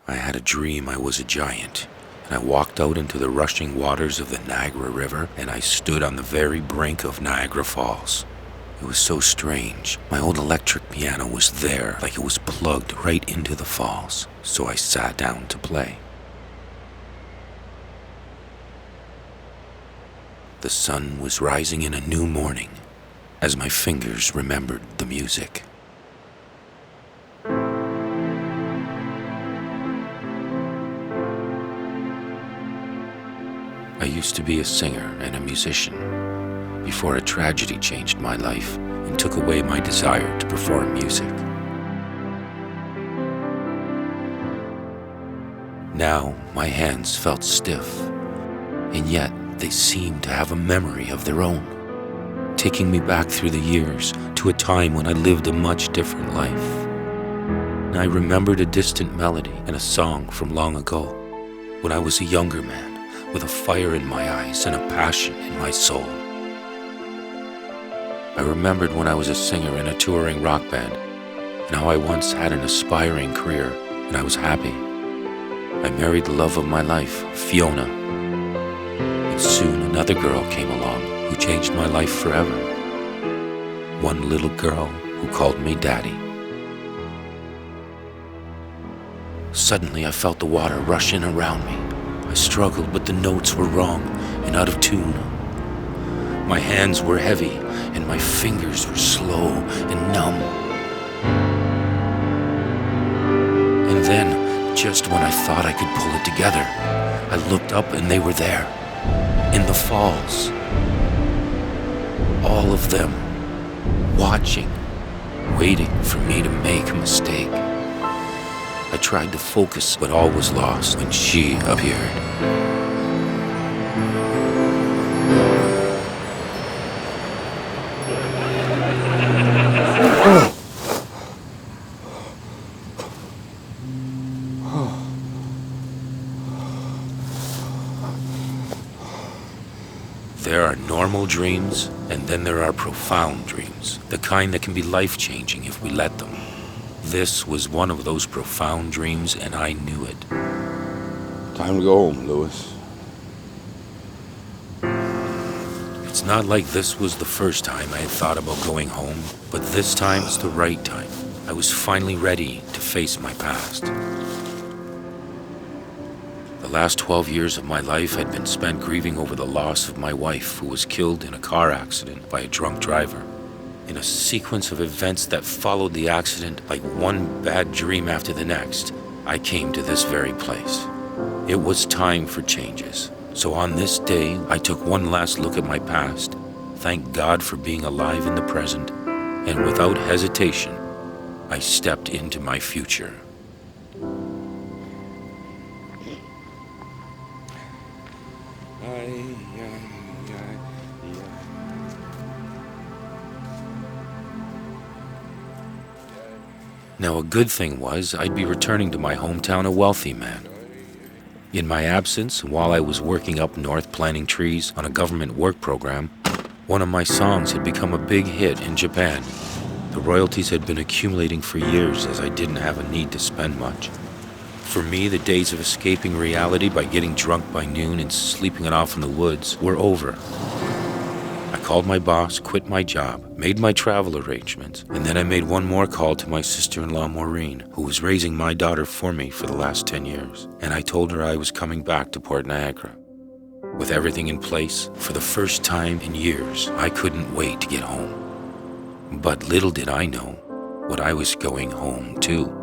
I had a dream I was a giant, and I walked out into the rushing waters of the Niagara River, and I stood on the very brink of Niagara Falls. It was so strange. My old electric piano was there, like it was plugged right into the falls, so I sat down to play. The sun was rising in a new morning as my fingers remembered the music. I used to be a singer and a musician before a tragedy changed my life and took away my desire to perform music. Now my hands felt stiff, and yet they seemed to have a memory of their own, taking me back through the years to a time when I lived a much different life. And I remembered a distant melody and a song from long ago, when I was a younger man, with a fire in my eyes and a passion in my soul. I remembered when I was a singer in a touring rock band, and how I once had an aspiring career, and I was happy. I married the love of my life, Fiona, and soon another girl came along who changed my life forever. One little girl who called me Daddy. Suddenly I felt the water rush in around me. I struggled, but the notes were wrong and out of tune. My hands were heavy, and my fingers were slow and numb. And then, just when I thought I could pull it together, I looked up and they were there, in the falls. All of them, watching, waiting for me to make a mistake. I tried to focus, but all was lost when she appeared. There are normal dreams, and then there are profound dreams, the kind that can be life-changing if we let them. This was one of those profound dreams, and I knew it. Time to go home, Lewis. It's not like this was the first time I had thought about going home, but this time it's the right time. I was finally ready to face my past. The last 12 years of my life had been spent grieving over the loss of my wife, who was killed in a car accident by a drunk driver. In a sequence of events that followed the accident, like one bad dream after the next, I came to this very place. It was time for changes. So on this day, I took one last look at my past, thanked God for being alive in the present, and without hesitation, I stepped into my future. Now, a good thing was I'd be returning to my hometown a wealthy man. In my absence, while I was working up north planting trees on a government work program, one of my songs had become a big hit in Japan. The royalties had been accumulating for years as I didn't have a need to spend much. For me, the days of escaping reality by getting drunk by noon and sleeping it off in the woods were over. I called my boss, quit my job, made my travel arrangements, and then I made one more call to my sister-in-law Maureen, who was raising my daughter for me for the last 10 years. And I told her I was coming back to Port Niagara. With everything in place, for the first time in years, I couldn't wait to get home. But little did I know what I was going home to.